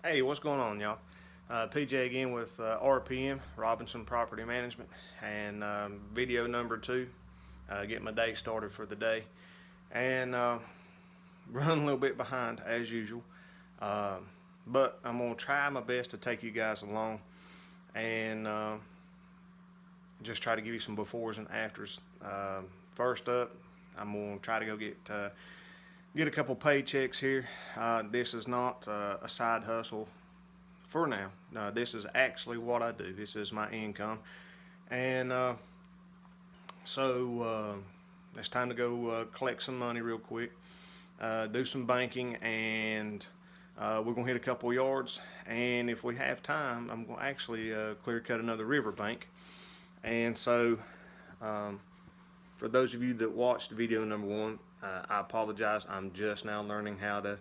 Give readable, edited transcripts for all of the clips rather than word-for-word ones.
Hey, what's going on, y'all? PJ again with RPM, Robinson Property Management, and video number 2, getting my day started for the day. And running a little bit behind, as usual. But I'm going to try my best to take you guys along and just try to give you some befores and afters. First up, I'm going to try to go get a couple paychecks here. This is not a side hustle for now. This is actually what I do. This is my income, and so it's time to go collect some money real quick, do some banking, and we're gonna hit a couple yards. And if we have time, I'm gonna actually clear cut another riverbank. And so, for those of you that watched video number 1, I apologize. I'm just now learning how to.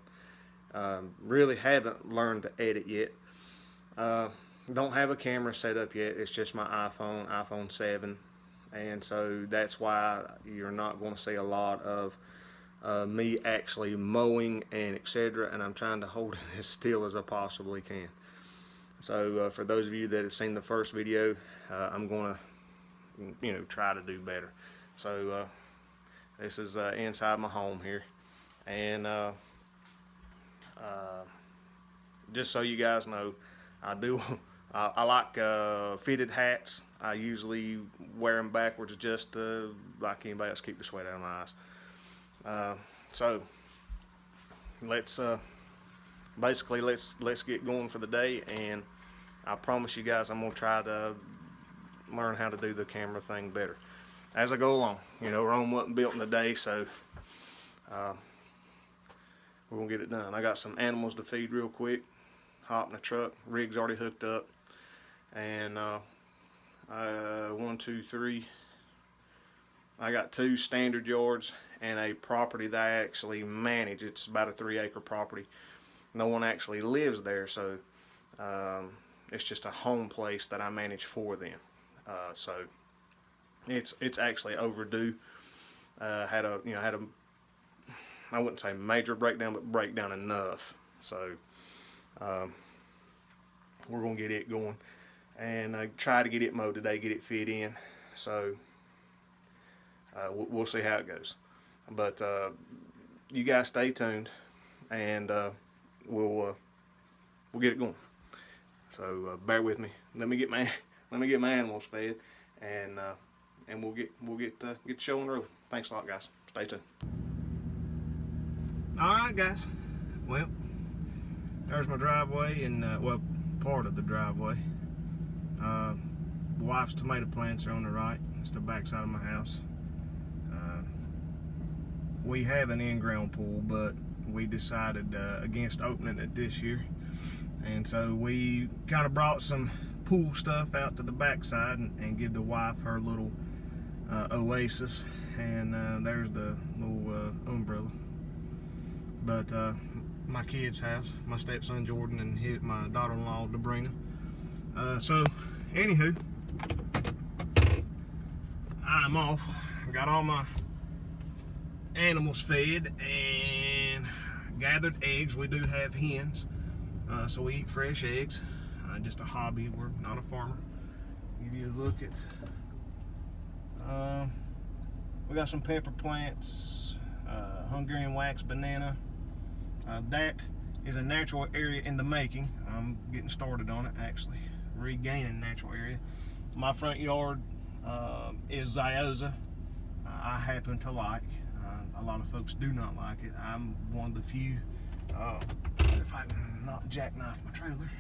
Really haven't learned to edit yet. Don't have a camera set up yet. It's just my iPhone 7, and so that's why you're not going to see a lot of me actually mowing and etc. And I'm trying to hold it as still as I possibly can. So for those of you that have seen the first video, I'm going to try to do better. So this is inside my home here, and just so you guys know, I like fitted hats. I usually wear them backwards just like anybody else, keep the sweat out of my eyes. So let's let's get going for the day, and I promise you guys I'm gonna try to learn how to do the camera thing better as I go along. Rome wasn't built in a day, so we're gonna get it done. I got some animals to feed real quick. Hop in the truck, rig's already hooked up, and 1, 2, 3. I got 2 standard yards and a property that I actually manage. It's about a 3-acre property. No one actually lives there, so it's just a home place that I manage for them. So it's actually overdue. Had a I wouldn't say major breakdown, but breakdown enough. So we're gonna get it going, and try to get it mowed today, get it fit in. So we'll see how it goes. But you guys stay tuned, and we'll get it going. So bear with me. Let me get my animals fed, and we'll get the show on the road. Thanks a lot, guys. Stay tuned. All right, guys. Well, there's my driveway, and part of the driveway. Wife's tomato plants are on the right. It's the back side of my house. We have an in-ground pool, but we decided against opening it this year, and so we kind of brought some pool stuff out to the back side and give the wife her little oasis. And there's the little umbrella. But my kids' house, my stepson Jordan and my daughter-in-law Debrina. So anywho, I'm off. I got all my animals fed and gathered eggs. We do have hens, so we eat fresh eggs. Just a hobby. We're not a farmer. Give you a look at. We got some pepper plants, Hungarian wax banana. That is a natural area in the making. I'm getting started on it, actually, regaining natural area. My front yard is Zioza. I happen to like. A lot of folks do not like it. I'm one of the few. If I can not jackknife my trailer.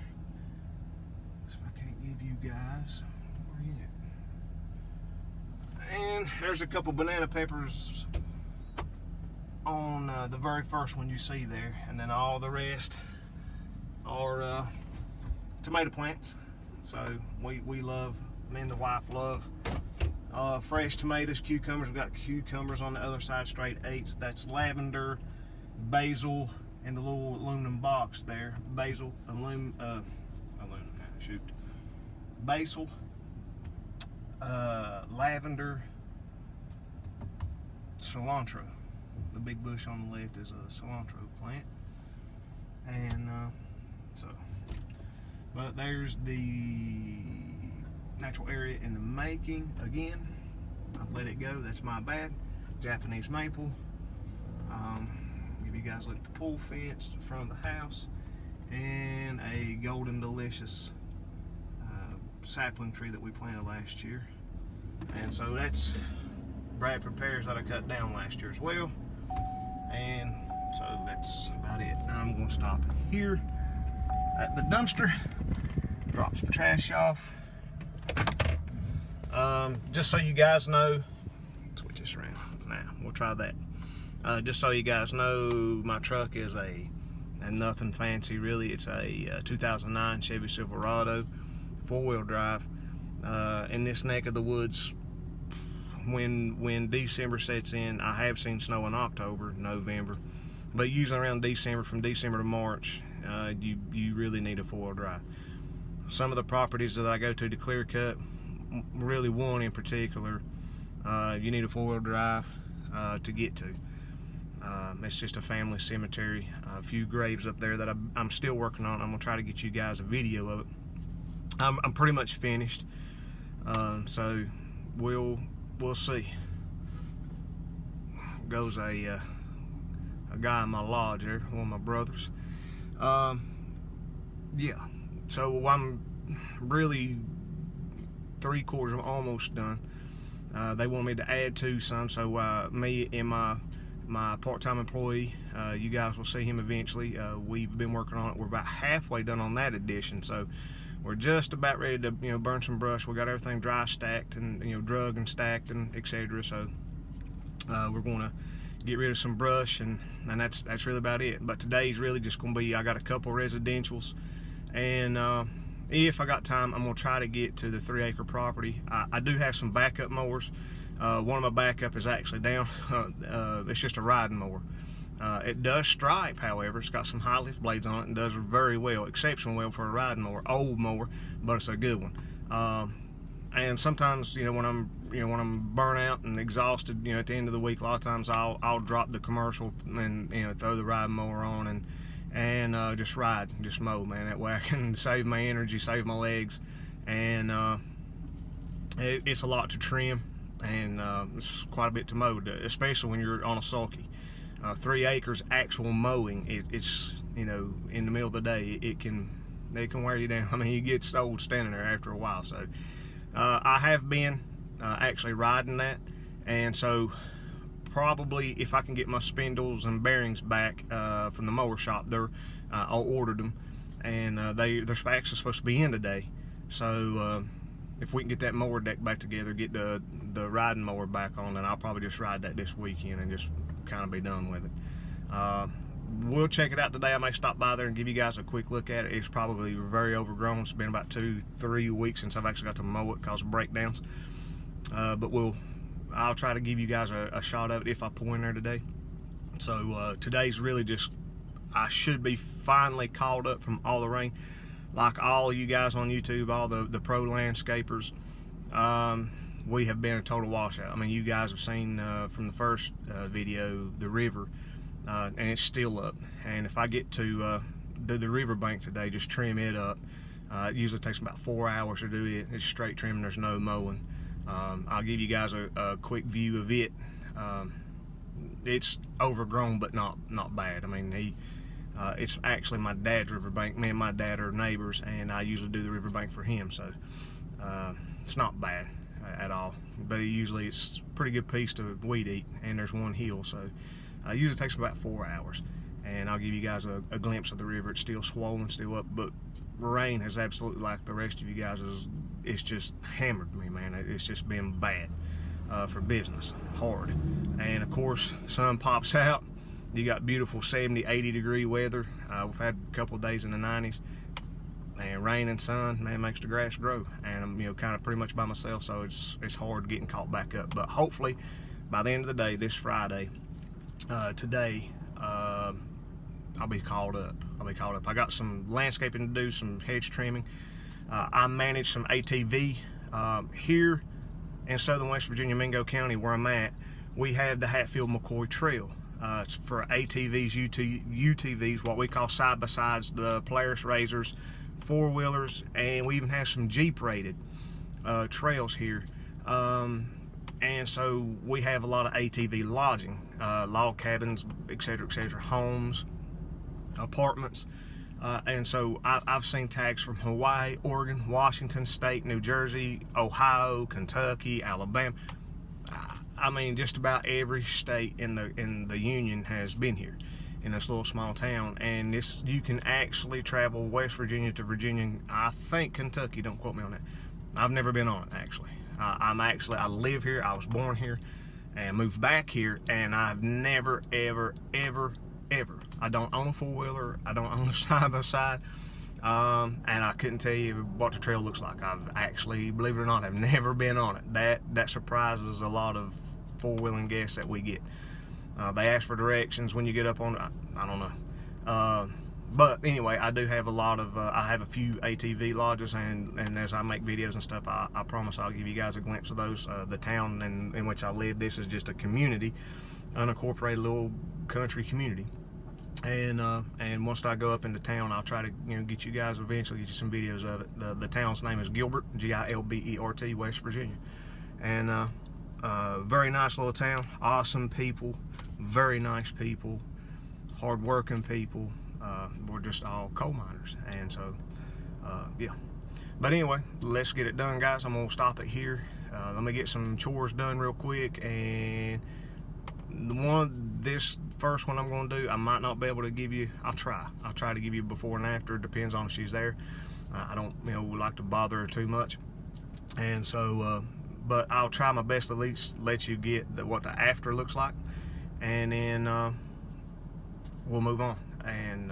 If I can't give you guys, where are you at? And there's a couple banana peppers on the very first one you see there, and then all the rest are tomato plants. So we love, me and the wife love fresh tomatoes, cucumbers. We've got cucumbers on the other side, straight 8s. That's lavender, basil, in the little aluminum box there. Basil, basil, lavender, cilantro. The big bush on the left is a cilantro plant. And so But there's the natural area in the making again. I've let it go, that's my bad. Japanese maple. Give you guys a look at the pool fence, the front of the house, and a golden delicious sapling tree that we planted last year. And so that's Bradford pears that I cut down last year as well. And so that's about it. Now I'm going to stop here at the dumpster, drop some trash off. Just so you guys know, switch this around. Now we'll try that. Just so you guys know, my truck is and nothing fancy really. It's a 2009 Chevy Silverado, 4-wheel drive. In this neck of the woods, when December sets in, I have seen snow in October, November, but usually around December, from December to March, you really need a 4-wheel drive. Some of the properties that I go to clear cut, really one in particular, you need a 4-wheel drive to get to. It's just a family cemetery. A few graves up there that I'm still working on. I'm gonna try to get you guys a video of it. I'm pretty much finished, so we'll see. Goes a guy in my lodge there, one of my brothers. Yeah, so I'm really 3/4, almost done. They want me to add to some, so me and my part-time employee, you guys will see him eventually. We've been working on it. We're about halfway done on that addition, so we're just about ready to burn some brush. We got everything dry stacked and drug and stacked and etc. So we're going to get rid of some brush, and that's really about it. But today's really just going to be, I got a couple residentials, and if I got time, I'm going to try to get to the 3-acre property. I do have some backup mowers. One of my backup is actually down. It's just a riding mower. It does stripe, however. It's got some high lift blades on it and does very well, exceptionally well for a riding mower. Old mower, but it's a good one. And sometimes, when I'm burnt out and exhausted, at the end of the week, a lot of times I'll drop the commercial and throw the riding mower on and just ride, just mow, man. That way I can save my energy, save my legs, and it's a lot to trim. And it's quite a bit to mow, especially when you're on a sulky. 3 acres actual mowing, it's in the middle of the day, it can wear you down. I mean, you get old standing there after a while. So I have been actually riding that, and so probably if I can get my spindles and bearings back from the mower shop, I ordered them, and they're actually supposed to be in today. So if we can get that mower deck back together, get the riding mower back on, then I'll probably just ride that this weekend and just kind of be done with it. We'll check it out today. I may stop by there and give you guys a quick look at it. It's probably very overgrown. It's been about 2-3 weeks since I've actually got to mow it because of breakdowns. But I'll try to give you guys a shot of it if I pull in there today. So today's really just, I should be finally caught up from all the rain. Like all you guys on YouTube, all the pro landscapers, we have been a total washout. I mean, you guys have seen from the first video, the river, and it's still up. And if I get to do the river bank today, just trim it up, it usually takes about 4 hours to do it. It's straight trimming, there's no mowing. I'll give you guys a quick view of it. It's overgrown, but not bad. I mean, it's actually my dad's riverbank. Me and my dad are neighbors, and I usually do the riverbank for him, so it's not bad at all. But usually it's a pretty good piece to weed eat, and there's one hill, so it usually takes about 4 hours. And I'll give you guys a glimpse of the river. It's still swollen, still up, but rain has absolutely, like the rest of you guys, it's just hammered me, man. It's just been bad for business, hard. And of course, sun pops out. You got beautiful 70, 80 degree weather. We've had a couple of days in the 90s, and rain and sun, man, makes the grass grow. And I'm, kind of pretty much by myself, so it's hard getting caught back up. But hopefully, by the end of the day, this Friday, today, I'll be caught up. I got some landscaping to do, some hedge trimming. I manage some ATV here in southern West Virginia, Mingo County, where I'm at. We have the Hatfield-McCoy Trail. It's for ATVs, UTVs, what we call side-by-sides, the Polaris RZRs 4-wheelers, and we even have some Jeep rated trails here. And so we have a lot of ATV lodging, log cabins, etc., homes, apartments. And so I've seen tags from Hawaii, Oregon, Washington State, New Jersey, Ohio, Kentucky, Alabama. I mean, just about every state in the Union has been here in this little small town. And this, you can actually travel West Virginia to Virginia. I think Kentucky. Don't quote me on that. I've never been on it, actually. I live here. I was born here and moved back here, and I've never, ever, I don't own a 4-wheeler. I don't own a side-by-side. And I couldn't tell you what the trail looks like. I've actually, believe it or not, I've never been on it. That surprises a lot of 4-wheeling guests that we get. They ask for directions when you get up on it. I don't know. But anyway, I do have a lot of, I have a few ATV lodges, and as I make videos and stuff, I promise I'll give you guys a glimpse of those. The town in which I live, this is just a community, unincorporated little country community. And once I go up into town, I'll try to get you guys, eventually get you some videos of it. The town's name is Gilbert, Gilbert, West Virginia. And very nice little town, awesome people, very nice people, hard-working people. We're just all coal miners, and so yeah. But anyway, let's get it done, guys. I'm gonna stop it here. Let me get some chores done real quick, and this first one I'm gonna do, I might not be able to give you. I'll try to give you before and after. Depends on if she's there. I don't like to bother her too much, and so but I'll try my best to at least let you get what the after looks like, and then we'll move on. And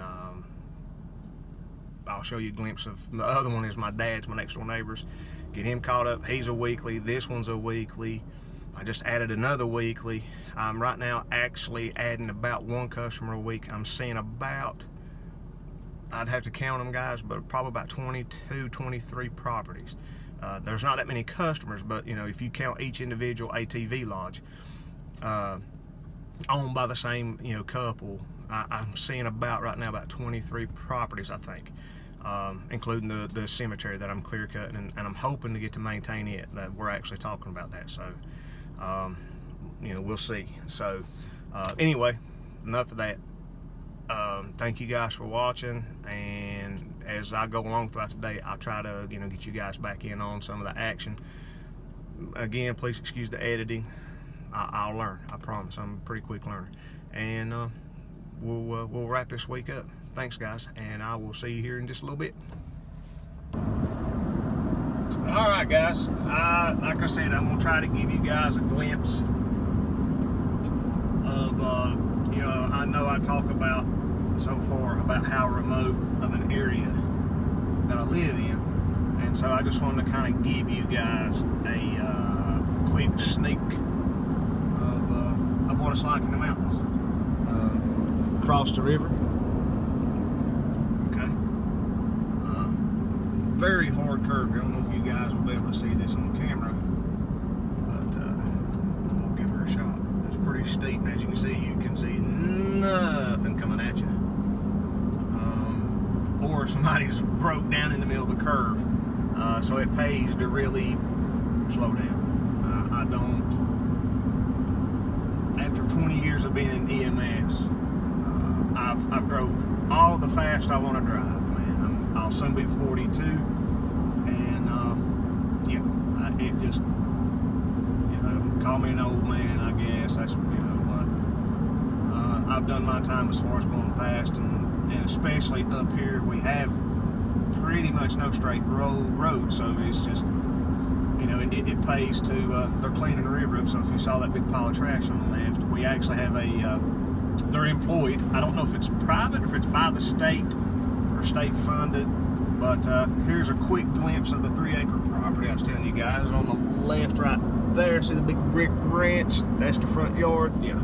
I'll show you a glimpse of the other one. Is my dad's, my next door neighbor's. Get him caught up. He's a weekly. This one's a weekly. I just added another weekly. I'm right now actually adding about 1 customer a week. I'm seeing about, I'd have to count them, guys, but probably about 22, 23 properties. There's not that many customers, but if you count each individual ATV lodge owned by the same couple, I'm seeing right now about 23 properties, I think, including the cemetery that I'm clear cutting, and I'm hoping to get to maintain it. That we're actually talking about that, so we'll see. So anyway, enough of that. Thank you guys for watching, and as I go along throughout the day, I'll try to get you guys back in on some of the action. Again, please excuse the editing. I'll learn. I promise. I'm a pretty quick learner, and we'll wrap this week up. Thanks, guys, and I will see you here in just a little bit. All right, guys. Like I said, I'm gonna try to give you guys a glimpse of I know I talk about so far about how remote of an area that I live in, and so I just wanted to kind of give you guys a quick sneak of what it's like in the mountains. Across the river. Okay. Very hard curve here. I don't know if you guys will be able to see this on camera, but we'll give her a shot. It's pretty steep, and as you can see nothing coming at you. Or somebody's broke down in the middle of the curve. So it pays to really slow down. I don't. After 20 years of being in EMS, I've drove all the fast I want to drive, man. I'll soon be 42, and it just, call me an old man, I guess. That's, but I've done my time as far as going fast, and especially up here, we have pretty much no straight road, so it's just, it pays to, they're cleaning the river up, so if you saw that big pile of trash on the left, we actually have they're employed. I don't know if it's private or if it's by the state or state funded, but here's a quick glimpse of the 3-acre property I was telling you guys. On the left right there, see the big brick ranch? That's the front yard. Yeah.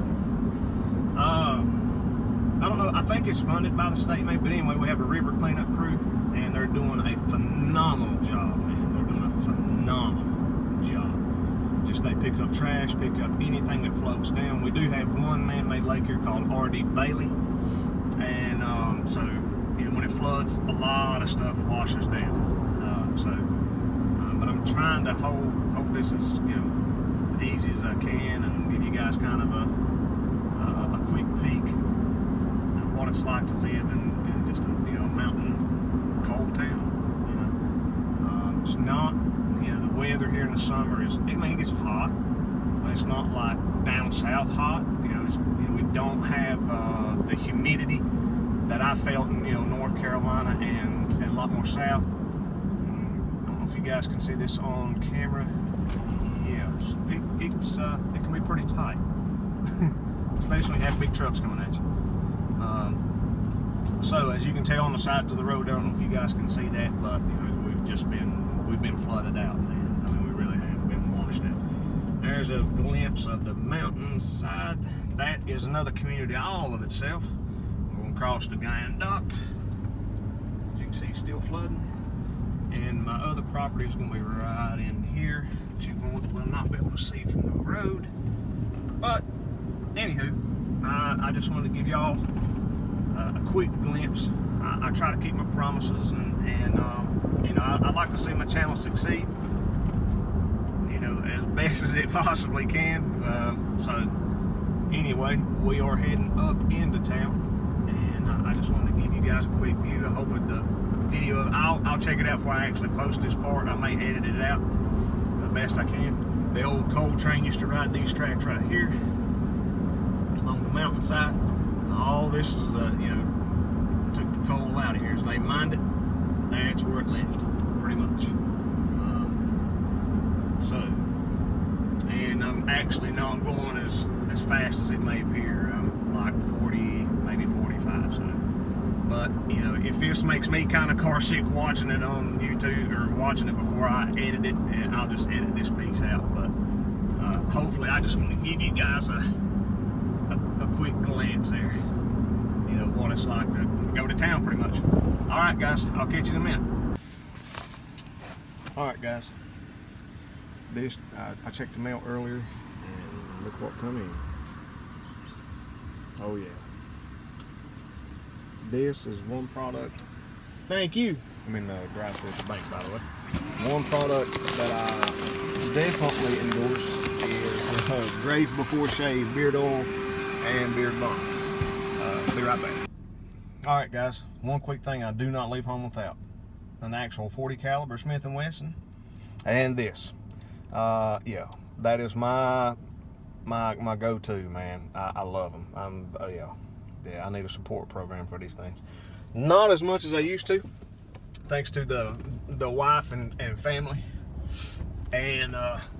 I don't know, I think it's funded by the state maybe, but anyway, we have a river cleanup crew, and they're doing a phenomenal job, man. They're doing a phenomenal job. Just they pick up trash, pick up anything that floats down. We do have one man-made lake here called R.D. Bailey, and so when it floats floods, a lot of stuff washes down. But I'm trying to hold this as easy as I can and give you guys kind of a quick peek of what it's like to live in just a mountain cold town. It's not the weather here in the summer it gets hot, but it's not like down south hot. We don't have the humidity that I felt in North Carolina and a lot more south. I don't know if you guys can see this on camera. Yeah, it can be pretty tight, especially when you have big trucks coming at you. So as you can tell on the sides of the road, I don't know if you guys can see that, but we've been flooded out, man. I mean, we really have been washed out. There's a glimpse of the mountainside. That is another community all of itself. We're going to cross the Guyandotte. As you can see, still flooding. And my other property is going to be right in here, which you will not be able to see from the road. But, anywho, I just wanted to give y'all a quick glimpse. I try to keep my promises, and I like to see my channel succeed, as best as it possibly can. So anyway, we are heading up into town, and I just wanted to give you guys a quick view. I hope with the video, I'll check it out before I actually post this part. I may edit it out the best I can. The old coal train used to ride these tracks right here along the mountainside. All this is took the coal out of here. As they mined it, that's where it left, pretty much. And I'm actually not going as fast as it may appear. I'm like 40, maybe 45. So, but if this makes me kind of car sick watching it on YouTube or watching it before I edit it, and I'll just edit this piece out. But hopefully, I just want to give you guys a quick glance there. What it's like to go to town, pretty much. All right, guys, I'll catch you in a minute. All right, guys. I checked the mail earlier, and look what come in. Oh yeah. This is one product. Thank you. I'm in the drive-thru at the bank, by the way. One product that I definitely endorse is Graves Before Shave Beard Oil and Beard Balm. Be right back. All right, guys. One quick thing I do not leave home without: an actual 40 caliber Smith & Wesson, and this. Yeah, that is my go-to, man. I love them. Yeah, I need a support program for these things. Not as much as I used to, thanks to the wife and family. And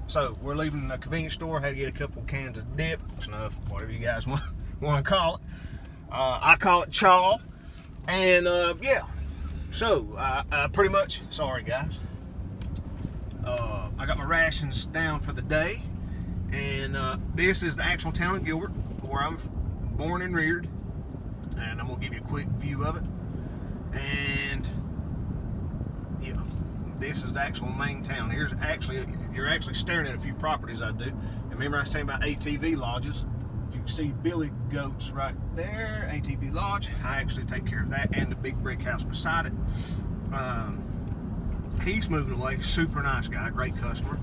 so we're leaving the convenience store. Had to get a couple cans of dip, snuff, whatever you guys want to call it. I call it chaw. And yeah, so pretty much, sorry guys, I got my rations down for the day, and this is the actual town of Gilbert, where I'm born and reared, and I'm gonna give you a quick view of it. And yeah, this is the actual main town. You're actually staring at a few properties I do. And remember I was saying about ATV lodges? If you can see Billy Goats right there, ATV Lodge, I actually take care of that and the big brick house beside it. He's moving away, super nice guy, great customer.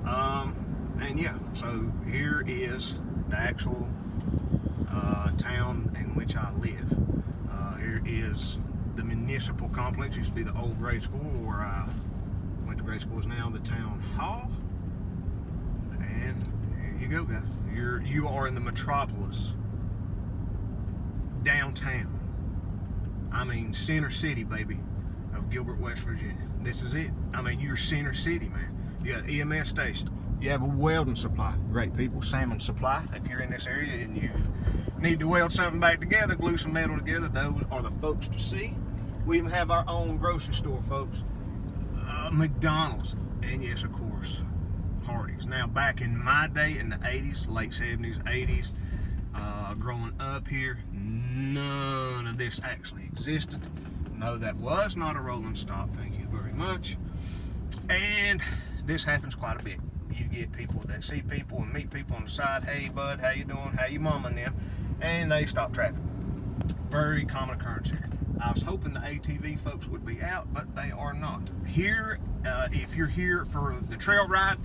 And yeah, so here is the actual town in which I live. Here is the municipal complex. Used to be the old grade school where I went to grade school. Is now the town hall. And here you go, guys. You are in the metropolis, downtown. I mean, center city, baby, of Gilbert, West Virginia. This is it. I mean, you're center city, man. You got an EMS station. You have a welding supply. Great people. Salmon Supply. If you're in this area and you need to weld something back together, glue some metal together, those are the folks to see. We even have our own grocery store, folks. McDonald's. And yes, of course, Hardee's. Now, back in my day, in the 80s, late 70s, 80s, growing up here, none of this actually existed. No, that was not a rolling stop, thank you very much. And this happens quite a bit. You get people that see people and meet people on the side. Hey, bud, how you doing? How you mama and them? And they stop traffic. Very common occurrence here. I was hoping the ATV folks would be out, but they are not. Here, if you're here for the trail ride,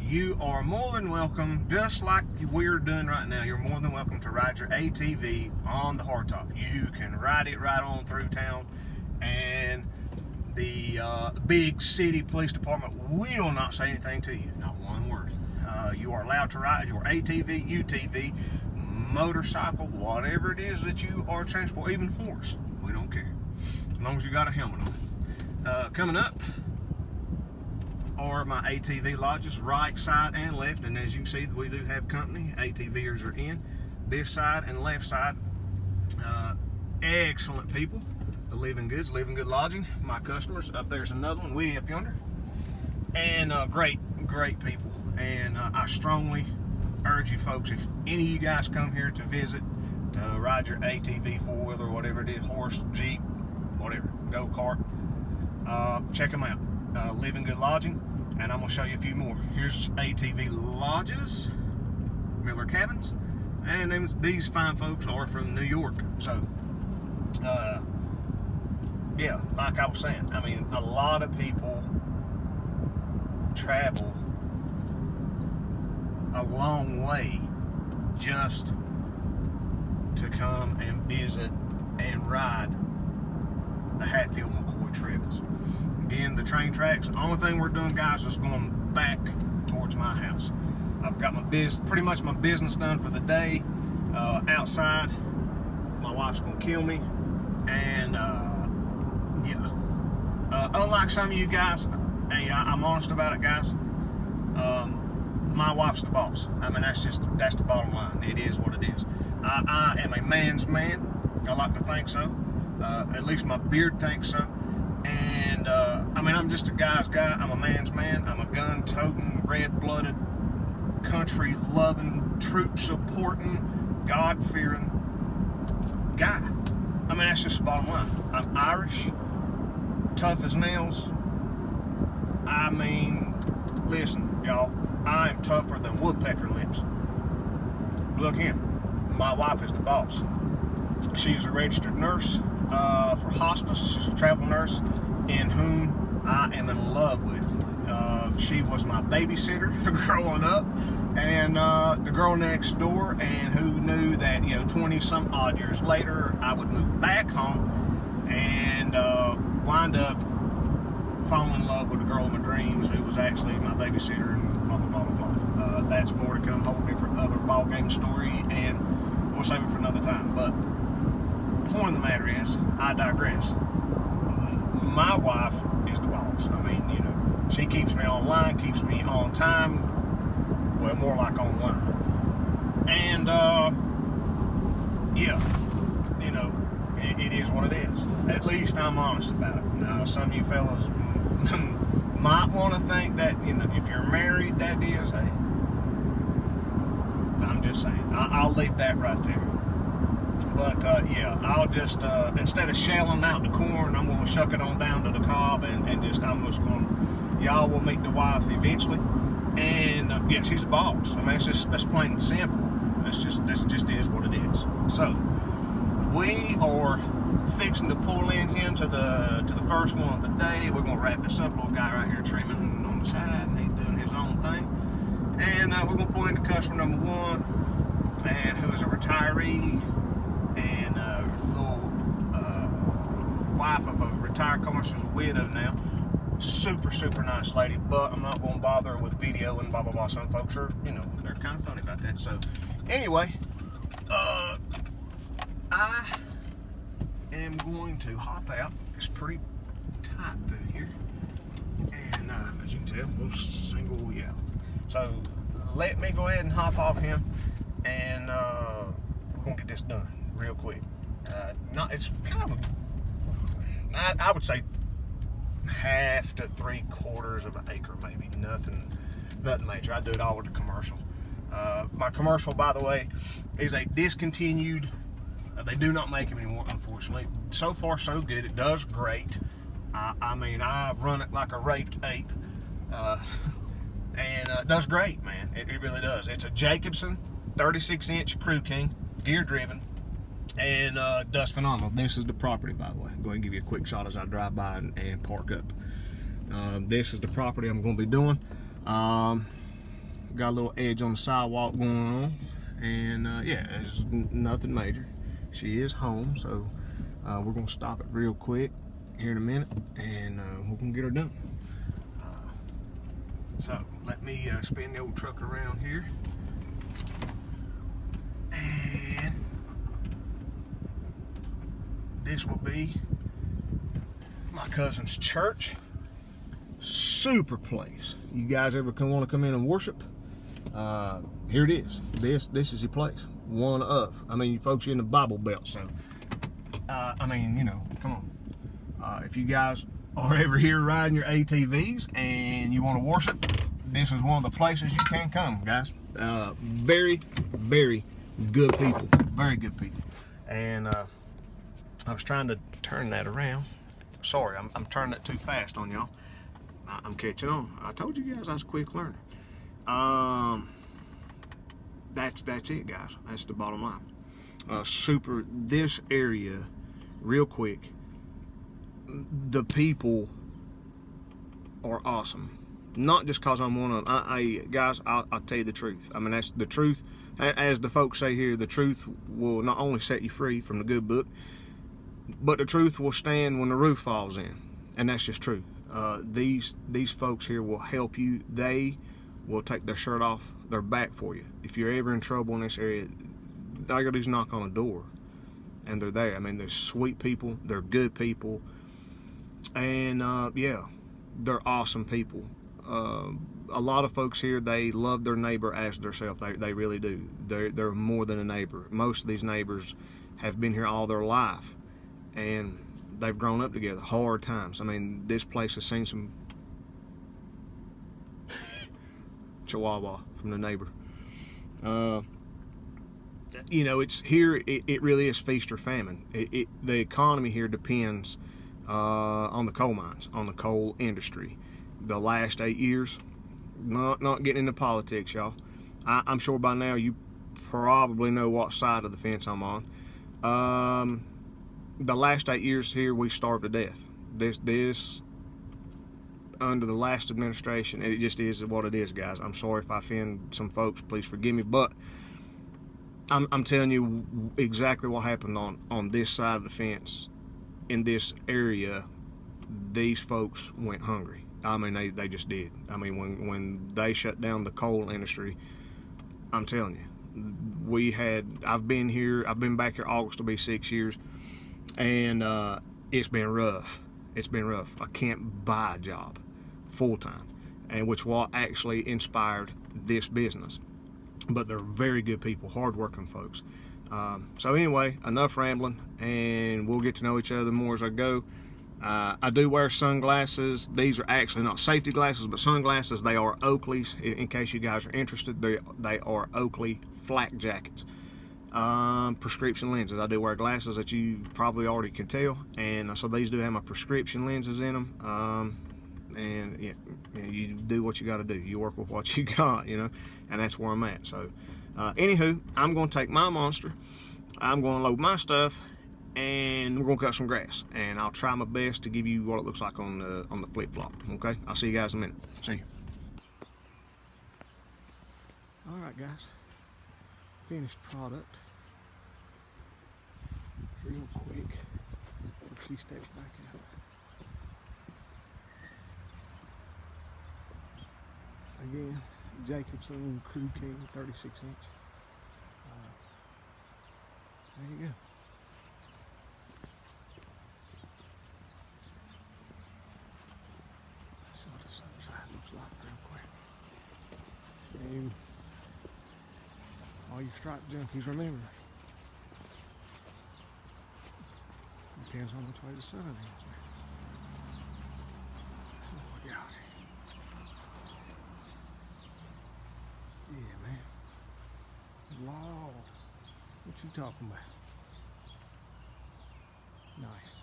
you are more than welcome, just like we're doing right now, you're more than welcome to ride your ATV on the hardtop. You can ride it right on through town, and the big city police department will not say anything to you, not one word. You are allowed to ride your ATV, UTV, motorcycle, whatever it is that you are transporting, even horse. We don't care, as long as you got a helmet on. Coming up are my ATV lodges, right side and left, and as you can see, we do have company. ATVers are in this side and left side. Excellent people. The Living Goods, Living Good Lodging, my customers. Up there's another one way up yonder, and great people. And I strongly urge you folks, if any of you guys come here to visit, to ride your ATV, four-wheeler, whatever it is, horse, Jeep, whatever, go-kart, check them out. Living Good Lodging, and I'm going to show you a few more. Here's ATV Lodges, Miller Cabins, and these fine folks are from New York. So, yeah, like I was saying, I mean, a lot of people travel a long way just to come and visit and ride the Hatfield-McCoy trails. Again, the train tracks, the only thing we're doing, guys, is going back towards my house. I've got pretty much my business done for the day. Outside, my wife's gonna kill me, and yeah. Unlike some of you guys, hey, I'm honest about it, guys. My wife's the boss. I mean, that's the bottom line. It is what it is. I am a man's man. I like to think so. At least my beard thinks so. And I mean, I'm just a guy's guy. I'm a man's man. I'm a gun-toting, red-blooded, country-loving, troop-supporting, God-fearing guy. I mean, that's just the bottom line. I'm Irish, tough as nails. I mean, listen, y'all, I am tougher than woodpecker lips. Look here, my wife is the boss. She's a registered nurse for hospice. She's a travel nurse in whom I am in love with. She was my babysitter growing up, and the girl next door, and who knew that, 20-some odd years later, I would move back home and wind up falling in love with the girl of my dreams, who was actually my babysitter, and blah, blah, blah, blah, blah. That's more to come, whole different other ball game story, and we'll save it for another time. But point of the matter is, I digress. My wife is the boss. I mean, she keeps me online, keeps me on time, well, more like online. And, yeah, it is what it is. At least I'm honest about it. Now, some of you fellas might want to think that, if you're married, that is, hey, I'm just saying. I'll leave that right there. But, yeah, I'll just, instead of shelling out the corn, I'm going to shuck it on down to the cob, and I'm just going to, y'all will meet the wife eventually. And, yeah, she's the boss. I mean, that's plain and simple. That's just is what it is. So, we are fixing to pull in here to the first one of the day. We're going to wrap this up. Little guy right here trimming on the side, and he's doing his own thing. And we're going to pull into customer number one, and who is a retiree, and little wife of a retired commercial, she's a widow now. Super nice lady, but I'm not going to bother her with video and blah blah blah. Some folks are, they're kind of funny about that. So anyway, I am going to hop out. It's pretty tight through here, and as you can tell, we'll single yell. So let me go ahead and hop off him, and we're gonna get this done real quick. It's kind of I would say half to 3/4 of an acre, maybe. Nothing major. I do it all with the commercial. My commercial, by the way, is a discontinued. They do not make them anymore, unfortunately. So far, so good. It does great. I mean, I run it like a raped ape, and it does great, man. It really does. It's a Jacobsen 36-inch Crew King, gear driven. And dust phenomenal. This is the property, by the way. I'm going to give you a quick shot as I drive by and park up. This is the property I'm going to be doing. Got a little edge on the sidewalk going on, and yeah, it's nothing major. She is home, so we're going to stop it real quick here in a minute, and we're going to get her done. So let me spin the old truck around here, and this will be my cousin's church. Super place. You guys ever want to come in and worship? Here it is. This is your place. One of. I mean, you folks are in the Bible Belt, so I mean, you know, come on. If you guys are ever here riding your ATVs and you want to worship, this is one of the places you can come, guys. Very, very good people. Very good people. And I was trying to turn that around. Sorry, I'm turning it too fast on y'all. I'm catching on. I told you guys I was a quick learner. That's it, guys. That's the bottom line. Super. This area, real quick. The people are awesome. Not just cause I'm one of them. Guys, I'll tell you the truth. I mean, that's the truth. As the folks say here, the truth will not only set you free from the good book, but the truth will stand when the roof falls in, and that's just true. These folks here will help you. They will take their shirt off their back for you. If you're ever in trouble in this area, all you gotta do is knock on a door, and they're there. I mean, they're sweet people. They're good people, and yeah, they're awesome people. A lot of folks here, they love their neighbor as themselves. They really do. They're more than a neighbor. Most of these neighbors have been here all their life, and they've grown up together. Hard times. I mean, this place has seen some chihuahua from the neighbor. You know, it's here. It really is feast or famine. The economy here depends on the coal mines, on the coal industry. The last 8 years, not getting into politics, y'all. I'm sure by now you probably know what side of the fence I'm on. The last 8 years here, we starved to death. This under the last administration, it just is what it is, guys. I'm sorry if I offend some folks. Please forgive me, but I'm telling you exactly what happened on this side of the fence in this area. These folks went hungry. I mean, they just did. I mean, when they shut down the coal industry, I'm telling you, I've been back here. August will be 6 years. And it's been rough. It's been rough. I can't buy a job full time, and which what actually inspired this business. But they're very good people, hardworking folks. So anyway, enough rambling, and we'll get to know each other more as I go. I do wear sunglasses. These are actually not safety glasses, but sunglasses. They are Oakley's. In case you guys are interested, they are Oakley flak jackets. Prescription lenses. I do wear glasses that you probably already can tell, and so these do have my prescription lenses in them. And yeah, you do what you got to do. You work with what you got, you know, and that's where I'm at. So, anywho, I'm going to take my Monster. I'm going to load my stuff, and we're going to cut some grass. And I'll try my best to give you what it looks like on the flip flop. Okay, I'll see you guys in a minute. See you. All right, guys. Finished product. Real quick. If she steps back out. Again, Jacobson Crew King 36 inch. There you go. That's what the sunshine looks like real quick. And all you striped junkies, remember, depends on which way the sun is. That's what we got here. Yeah, man. Wow. What you talking about? Nice.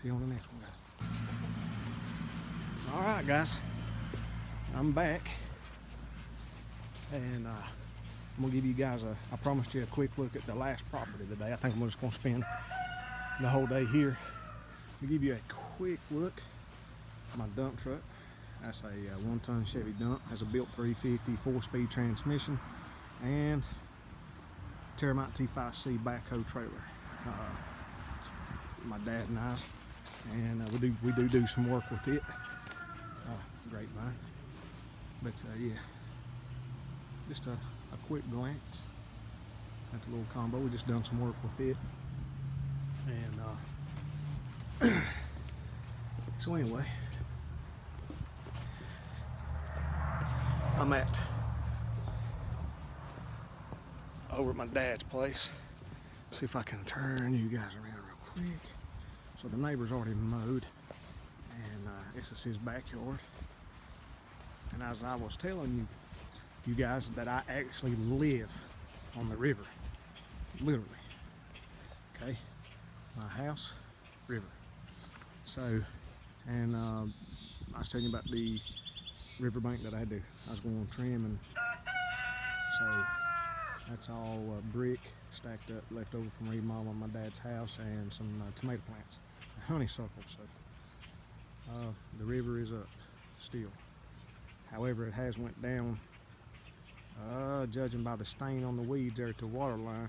See you on the next one, guys. Alright, guys. I'm back. And I'm gonna give you guys I promised you a quick look at the last property today. I think I'm just gonna spend the whole day here. I'll give you a quick look at my dump truck. That's a 1-ton Chevy dump. Has a built 350 4-speed transmission and Terramite T5C backhoe trailer. My dad and I's, and we do some work with it. Grapevine. But yeah, just a quick glance at the little combo. We just done some work with it, and so anyway, I'm over at my dad's place. See if I can turn you guys around real quick. So the neighbor's already mowed, and this is his backyard. And as I was telling you guys, that I actually live on the river, literally. Okay, my house, river. So, and I was telling you about the riverbank that I was going to trim, and so that's all brick stacked up, left over from remodeling my dad's house, and some tomato plants, honeysuckle. So the river is up still. However, it has went down, judging by the stain on the weeds there at the water line,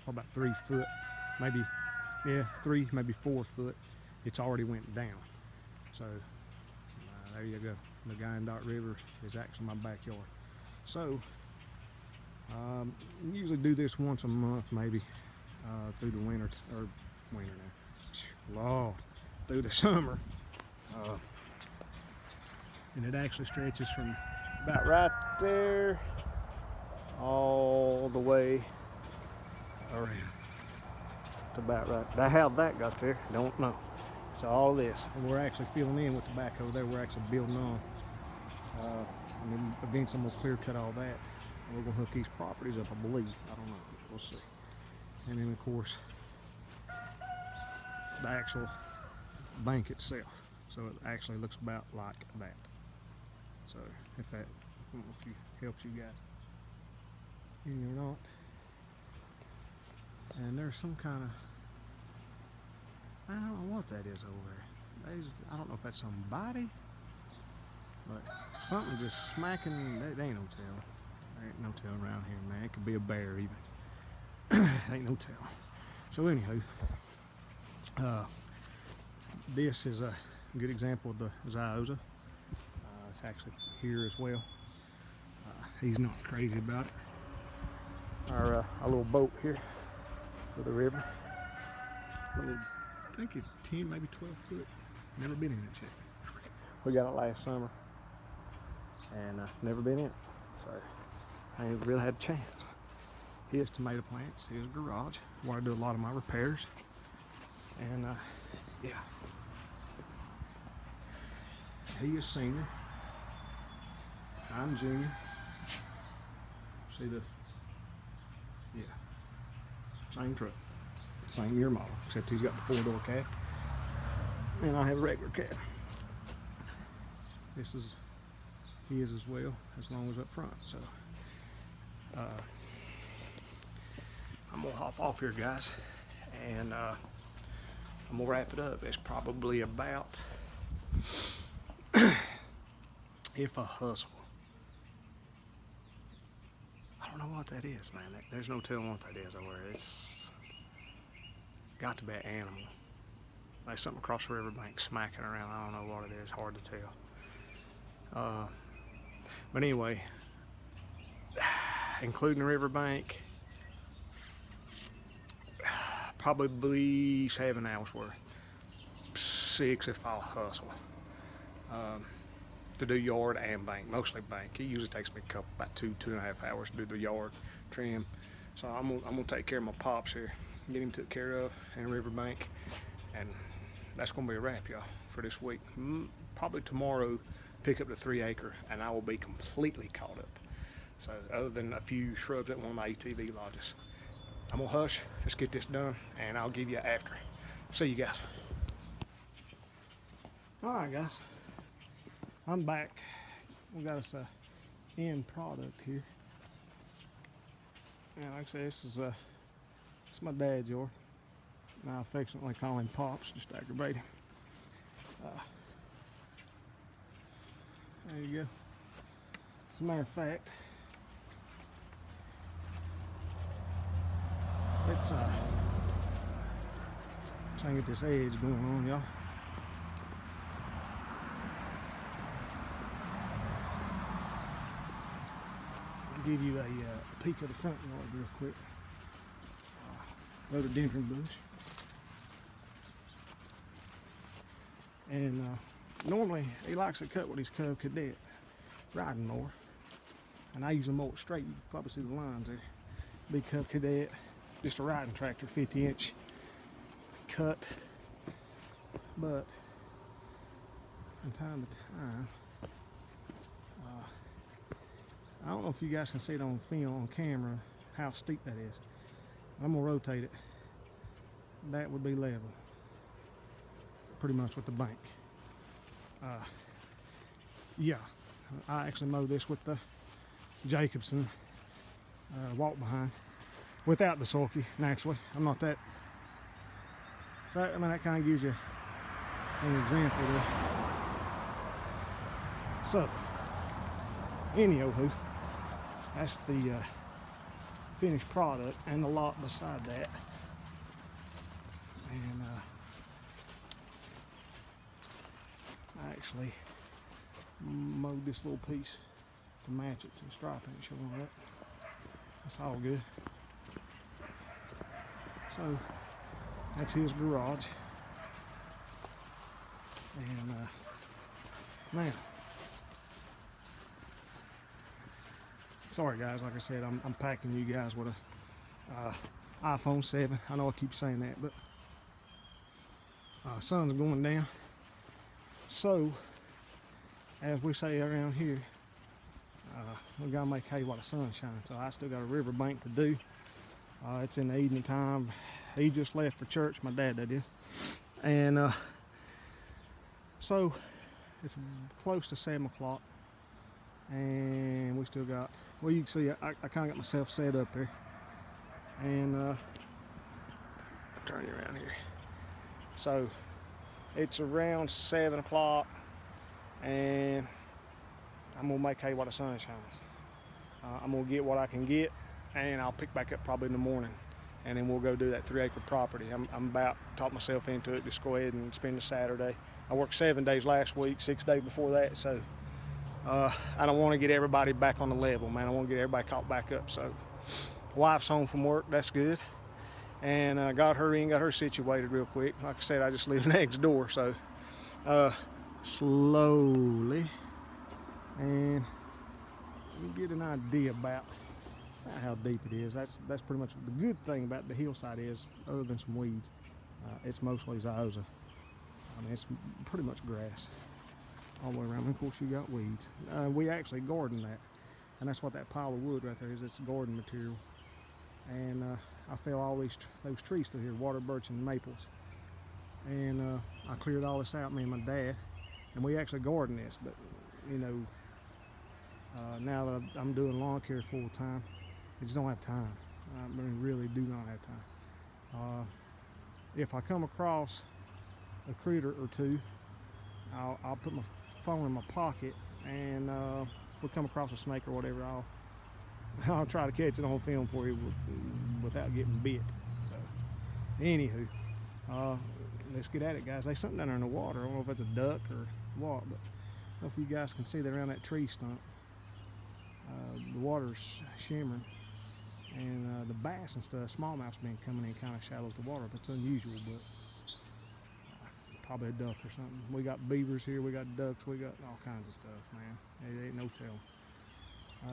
about 3 foot, maybe, yeah, 3, maybe 4 foot. It's already went down. So there you go. The Guyandotte River is actually my backyard. So usually do this once a month, maybe through the winter, or winter now, Lord, through the summer. And it actually stretches from about right there all the way around to about right. How that got there, don't know. So all this, and we're actually filling in with the backhoe there. We're actually building on. And then eventually we'll clear cut all that. And we're gonna hook these properties up, I believe. I don't know. We'll see. And then of course the actual bank itself. So it actually looks about like that. So if that helps you guys any or not. And there's some kind of, I don't know what that is over there. I don't know if that's somebody, but something just smacking. There ain't no tail. There ain't no tail around here, man. It could be a bear even. Ain't no tail. So anywho, this is a good example of the Ziosa. It's actually here as well. He's not crazy about it. Our little boat here for the river. I think it's 10, maybe 12 foot. Never been in it yet. We got it last summer, and never been in it. So I ain't really had a chance. His tomato plants, his garage, where I do a lot of my repairs, and yeah. He is senior. I'm junior. See the, yeah, same truck, same year model, except he's got the 4-door cab, and I have a regular cab. This is his as well, as long as up front. So I'm gonna hop off here, guys, and I'm gonna wrap it up. It's probably about, if a hustle. I don't know what that is, man. There's no telling what that is over there. It's got to be an animal. Like something across the riverbank smacking around. I don't know what it is. Hard to tell. But anyway, including the riverbank, probably 7 hours worth. 6 if I'll hustle. To do yard and bank, mostly bank. It usually takes me about 2.5 hours to do the yard trim. So I'm gonna take care of my pops here, get him took care of in Riverbank, and that's gonna be a wrap, y'all, for this week. Probably tomorrow, pick up the 3-acre, and I will be completely caught up. So other than a few shrubs at one of my ATV lodges, I'm gonna hush. Let's get this done, and I'll give you after. See you guys. All right, guys. I'm back. We got us a end product here. And like I say, this is it's my dad's yard. And I affectionately call him Pops, just to aggravate him. There you go. As a matter of fact, let's try and get this edge going on, y'all. I'll give you a peek of the front yard real quick. Rhododendron bush. And normally he likes to cut with his Cub Cadet riding mower. And I usually mow it straight. You can probably see the lines there. Big Cub Cadet, just a riding tractor, 50-inch cut. But from time to time, I don't know if you guys can see it on film, on camera, how steep that is. I'm gonna rotate it. That would be level, pretty much with the bank. Yeah, I actually mowed this with the Jacobsen walk behind, without the sulky. Naturally, I'm not that. So I mean, that kind of gives you an example there. So, anywho, that's the finished product and the lot beside that. And I actually mowed this little piece to match it to the stripe. Ain't showing that. That's all good. So that's his garage. And now, sorry guys, like I said, I'm packing you guys with a iPhone 7. I know I keep saying that, but sun's going down. So, as we say around here, we gotta make hay while the sun shines. So I still got a river bank to do. It's in the evening time. He just left for church, my dad that is. And so it's close to 7 o'clock. And we still got, well, you can see I kind of got myself set up there. And turn you around here. So it's around 7 o'clock, and I'm gonna make hay while the sun shines. I'm gonna get what I can get, and I'll pick back up probably in the morning, and then we'll go do that 3-acre property. I'm about to talk myself into it. Just go ahead and spend the Saturday. I worked 7 days last week, 6 days before that, so I don't want to get everybody back on the level, man. I want to get everybody caught back up. So wife's home from work, that's good. And got her situated real quick. Like I said, I just live next door, so slowly, and you get an idea about how deep it is. That's pretty much the good thing about the hillside is, other than some weeds, it's mostly Ziosa. I mean, it's pretty much grass all the way around. And of course, you got weeds. We actually garden that, and that's what that pile of wood right there is. It's garden material. And I fell all those trees through here, water birch and maples. And I cleared all this out, me and my dad, and we actually garden this. But you know, now that I'm doing lawn care full time, I just don't have time. I really do not have time. If I come across a critter or two, I'll put my phone in my pocket, and if we come across a snake or whatever, I'll try to catch it on film for you without getting bit. So, anywho, let's get at it, guys. There's something down there in the water. I don't know if it's a duck or what, but I don't know if you guys can see that around that tree stump. The water's shimmering, and the bass and stuff, smallmouth's been coming in kind of shallow with the water, but it's unusual, but probably a duck or something. We got beavers here, we got ducks, we got all kinds of stuff, man. It ain't no telling.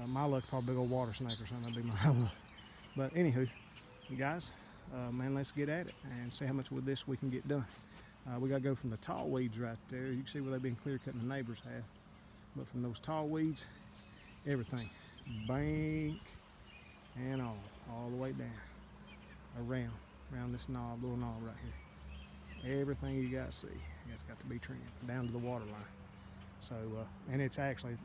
My luck's probably a big old water snake or something. That'd be my luck. But anywho, guys, man, let's get at it and see how much with this we can get done. We gotta go from the tall weeds right there. You can see where they've been clear cutting the neighbors have. But from those tall weeds, everything, bank and all the way down, around this knob, little knob right here. Everything you gotta see, it's got to be trimmed down to the water line. So, and it's actually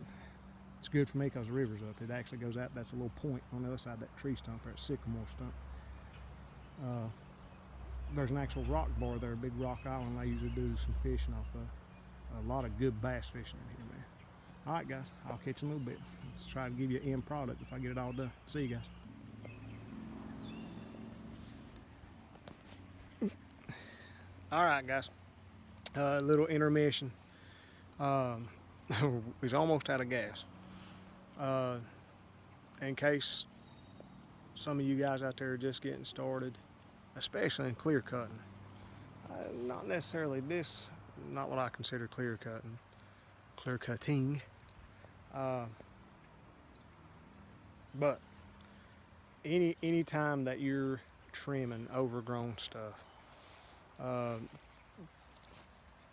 It's good for me because the river's up. It actually goes out. That's a little point on the other side of that tree stump, that sycamore stump. There's an actual rock bar there, a big rock island I usually do some fishing off of. A lot of good bass fishing in here, man. All right, guys, I'll catch you in a little bit. Let's try to give you an end product if I get it all done. See you guys. All right, guys. Little intermission. We's almost out of gas. In case some of you guys out there are just getting started, especially in clear cutting. Not necessarily this, not what I consider clear cutting. But any time that you're trimming overgrown stuff,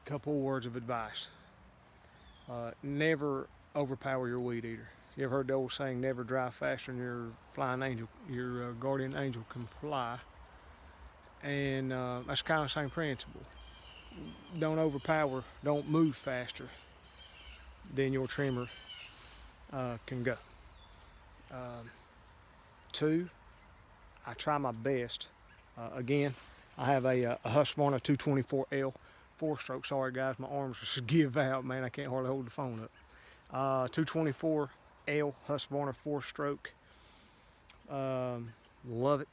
couple words of advice. Never overpower your weed eater. You ever heard the old saying, never drive faster than your flying angel, your guardian angel can fly? And that's kind of the same principle. Don't overpower, don't move faster than your trimmer can go. 2, I try my best. Again, I have a Husqvarna 224L 4-stroke. Sorry guys, my arms just give out, man. I can't hardly hold the phone up. 224L Husqvarna 4-stroke. Love it.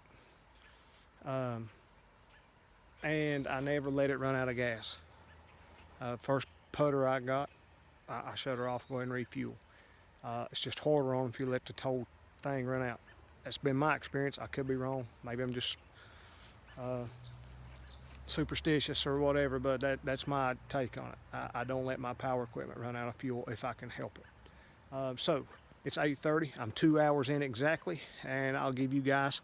And I never let it run out of gas. First putter I got, I shut her off, go ahead and refuel. It's just harder on if you let the whole thing run out. That's been my experience. I could be wrong. Maybe I'm just superstitious or whatever, but that's my take on it. I don't let my power equipment run out of fuel if I can help it. So it's 8:30. I'm 2 hours in exactly, and I'll give you guys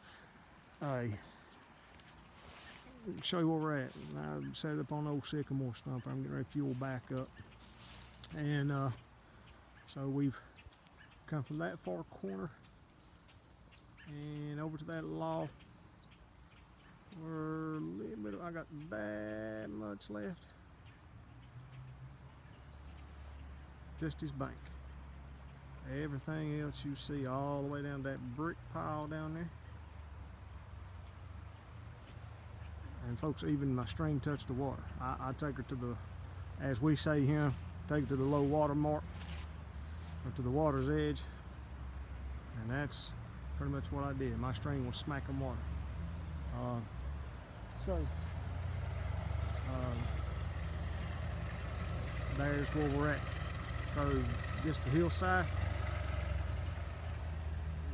show you where we're at. I set it up on old sycamore stump. I'm getting ready to fuel back up, and so we've come from that far corner and over to that loft. We're a little bit. I got that much left. Just his bank. Everything else you see all the way down that brick pile down there. And folks, even my string touched the water. I take her to the, as we say here, take it to the low water mark, or to the water's edge, and that's pretty much what I did. My string was smacking water. There's where we're at. So just the hillside.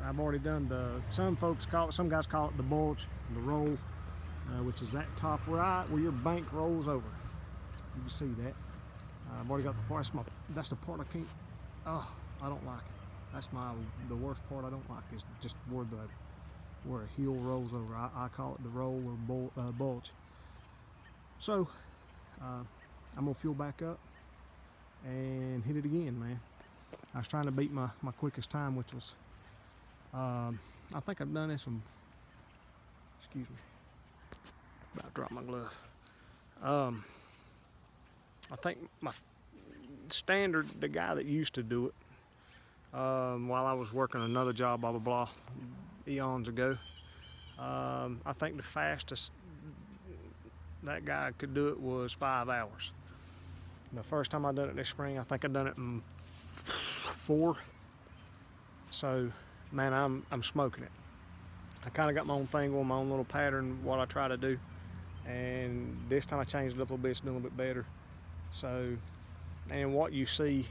I've already done some folks call it, some guys call it the bulge, the roll, which is that top right where your bank rolls over. You can see that. I've already got the part. That's the part I can't. Oh, I don't like it. That's the worst part I don't like is just where a hill rolls over. I call it the roll or bulge. So I'm gonna fuel back up and hit it again, man. I was trying to beat my quickest time, which was I think I've done this from, excuse me, about to drop my glove. I think my standard, the guy that used to do it while I was working another job, blah blah blah, eons ago, I think the fastest that guy could do it was 5 hours. The first time I done it this spring, I think I done it in 4. So man, I'm smoking it. I kind of got my own thing on, my own little pattern, what I try to do, and this time I changed it up a little bit. It's doing a little bit better. So, and what you see,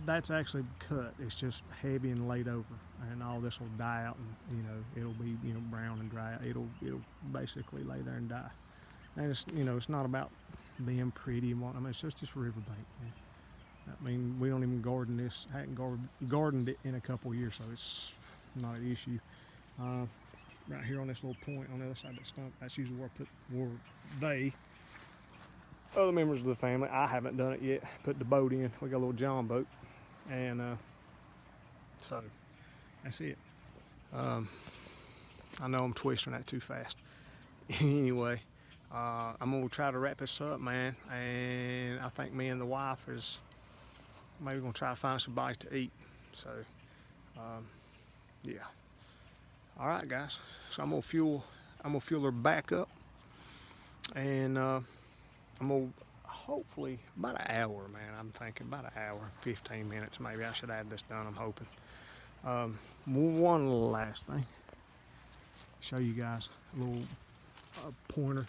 that's actually cut. It's just heavy and laid over, and all this will die out, and it'll be brown and dry. It'll basically lay there and die. And it's it's not about being pretty and what. I mean, it's just riverbank, man. I mean, we don't even garden this. Hadn't gardened it in a couple years, so it's not an issue. Right here on this little point on the other side of that stump, that's usually where they, other members of the family, I haven't done it yet, put the boat in. We got a little John boat, and so that's it. I know I'm twisting that too fast. Anyway, I'm gonna try to wrap this up, man, and I think me and the wife is maybe gonna try to find some bites to eat. So, yeah. All right, guys. So I'm gonna fuel her back up, and I'm gonna hopefully about an hour, man. I'm thinking about an hour, 15 minutes maybe. I should have this done. I'm hoping. One last thing. Show you guys a little pointer.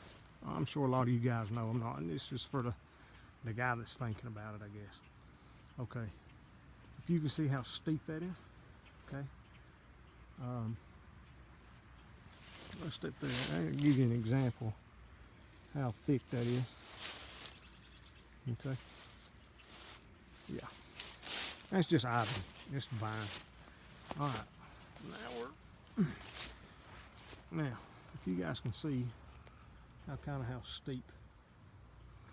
I'm sure a lot of you guys know I'm not, and this is for the guy that's thinking about it, I guess. Okay, if you can see how steep that is, okay. Let's step there. I'll give you an example how thick that is. Okay. Yeah, that's just ivy. It's fine. All right, now if you guys can see how steep,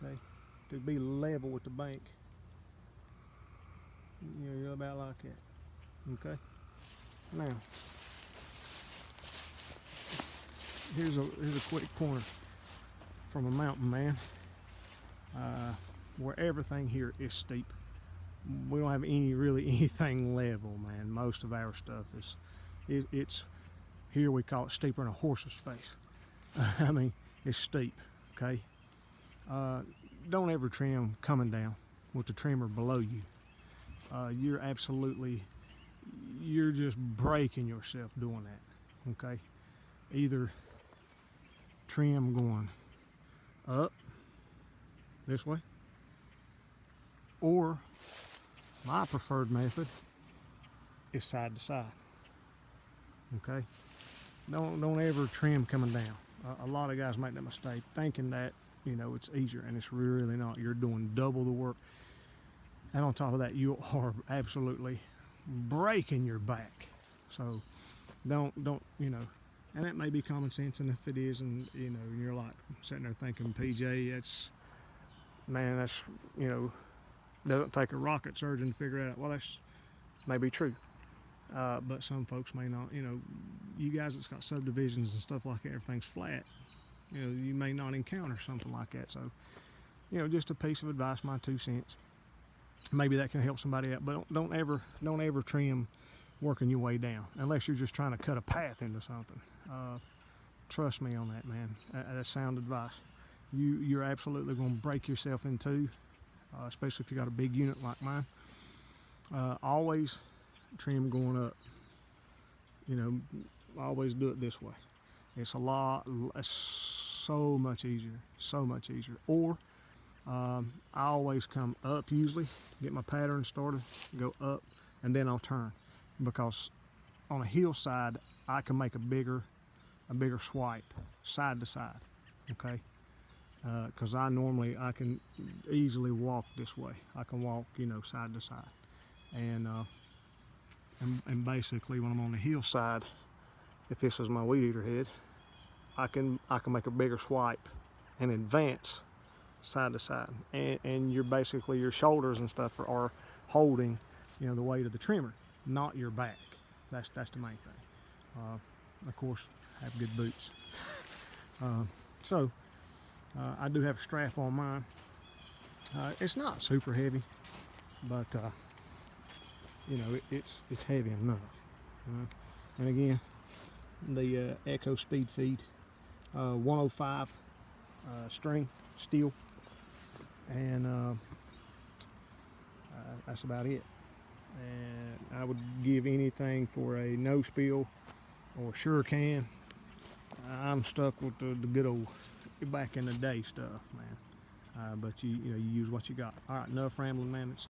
okay, to be level with the bank, you're about like that, okay. Now here's a quick pointer from a mountain man, where everything here is steep. We don't have anything level, man. Most of our stuff it's here, we call it steeper than a horse's face. I mean, it's steep, okay. Don't ever trim coming down with the trimmer below you. You're just breaking yourself doing that, okay. Either trim going up this way, or my preferred method is side to side, okay. Don't ever trim coming down. A lot of guys make that mistake thinking that it's easier, and it's really not. You're doing double the work, and on top of that you are absolutely breaking your back. So don't and that may be common sense, and if it is, and you're like sitting there thinking, PJ, that's doesn't take a rocket surgeon to figure it out. Well, that's maybe true, but some folks may not. You guys that's got subdivisions and stuff like that, everything's flat, you may not encounter something like that. So just a piece of advice, my 2 cents. Maybe that can help somebody out, but don't ever trim working your way down unless you're just trying to cut a path into something. Trust me on that, man. That's sound advice. You're absolutely going to break yourself in two, especially if you got a big unit like mine. Always trim going up. Always do it this way. It's so much easier. Or I always come up, usually get my pattern started, go up, and then I'll turn, because on a hillside I can make a bigger swipe side to side, okay. Because I can easily walk this way. I can walk side to side, and basically when I'm on the hillside, if this is my weed eater head, I can make a bigger swipe and advance side to side, and your shoulders and stuff are holding the weight of the trimmer, not your back. That's the main thing. Of course, have good boots. So I do have a strap on mine. It's not super heavy, but it's heavy enough. And again, the Echo Speed Feed 105 string steel, and that's about it. And I would give anything for a no spill or sure can. I'm stuck with the good old back in the day stuff, man. But you use what you got. All right, enough rambling, man. It's